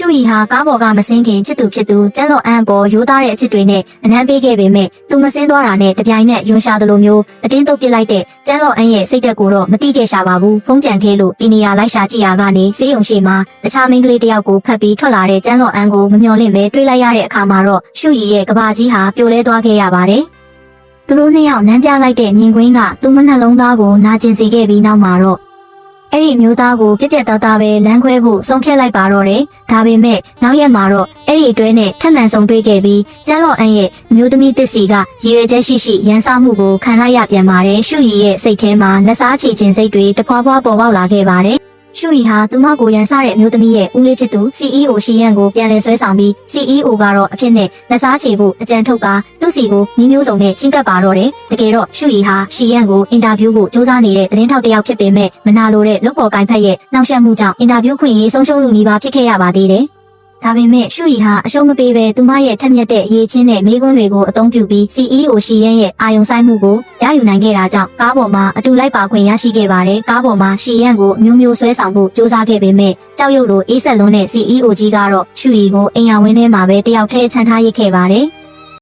ရှုရီဟာကားပေါ်ကမစင်းခင်ချစ်သူဖြစ်သူကျန်းလော့အန်ပေါ်ရိုးသားတဲ့အချစ်တွေနဲ့အနမ်းပေးခဲ့ပေမဲ့သူမစင်းသွားတာနဲ့တပြိုင်နက်ယွန်ရှာသလိုမျိုးအတင်းတုပ်ပစ်လိုက်တဲ့ကျန်းလော့အန်ရဲ့စိတ်သက်ကိုတော့မတိခဲ့ရှာပါဘူးဖုံးကြံခဲ့လို့ဒီနေရာလိုက်ရှာကြည့်ရကနေစေးရုံရှိမှာတခြားမိန်းကလေးတယောက်ကိုဖတ်ပြီးထွက်လာတဲ့ကျန်းလော့အန်ကိုမမျှော်လင့်ပဲတွေးလိုက်ရတဲ့အခါမှာတော့ရှုရီရဲ့ကဘာကြီးဟာပြိုလဲသွားခဲ့ရပါတယ်သူတို့နှစ်ယောက်နမ်းပြလိုက်တဲ့မြင်ကွင်းကသူ့မနှလုံးသားကိုနာကျင်စေခဲ့ပြီးနောက်မှာတော့အဲ့ဒီမျိုးသားကိုပြက်ပြက်သားသားပဲလမ်းခွဲဖို့ဆုံးဖြတ်လိုက်ပါတော့တယ်။ဒါပေမဲ့နောက်ရက်မှာတော့အဲ့ဒီအတွဲနဲ့ထပ်မံဆုံတွေ့ခဲ့ပြီးကျန်းလော့အန်ရဲ့မျိုးသမီးတစ်စီကရည်ရွယ်ချက်ရှိရန်ဆောင်မှုကိုခံလိုက်ရပြန်ပါတယ်။ရှုရီရဲ့စိတ်ထဲမှာလက်စားချီခြင်းစိတ်တွေတဖွာဖွာပေါ်ပေါက်လာခဲ့ပါတယ်။ရှုရီဟာသူမကိုရန်စတဲ့အမျိုးသမီးရဲ့ဦးလေးဖြစ်သူ CEO ရှီယန်ကိုပြန်လည်ဆွဲဆောင်ပြီး CEO ကတော့အဖြစ်နဲ့လက်စားချေဖို့အကြံထုတ်ကာသူ့စီကိုမျိုးမျိုးစုံနဲ့ချင်းကပ်ပါတော့တယ်။တကယ်တော့ရှုရီဟာရှီယန်ကိုအင်တာဗျူးကိုစူးစမ်းနေတဲ့သတင်းထောက်တစ်ယောက်ဖြစ်ပေမဲ့မနာလိုတဲ့လုပ်ပေါ်ကိုင်ဖက်ရဲ့နှောင့်ယှက်မှုကြောင့်အင်တာဗျူးခွင့်ရေးဆုံးရှုံးလူနီးပါးဖြစ်ခဲ့ရပါသေးတယ်။ဒါပေမဲ့ရှုရီဟာအရှုံးမပေးပဲသူမရဲ့ထက်မြက်တဲ့အရေးချင်းနဲ့မိကွန်းတွေကိုအသုံးပြုပြီး CEO ရှီယန်ရဲ့အာယုံဆိုင်မှုကိုရယူနိုင်ခဲ့တာကြောင့်ကားပေါ်မှာအတူလိုက်ပါခွင့်ရရှိခဲ့ပါတယ်။ကားပေါ်မှာရှီယန်ကိုမျိုးမျိုးဆွဲဆောင်ဖို့စူးစမ်းခဲ့ပေမဲ့ကြောက်ရွံ့လိုအေးဆက်လွန်းတဲ့ CEO ကြီးကတော့ရှုရီကိုအိမ်ရဝင်းထဲမှာပဲတယောက်တည်းခြံထားရစ်ခဲ့ပါတယ်။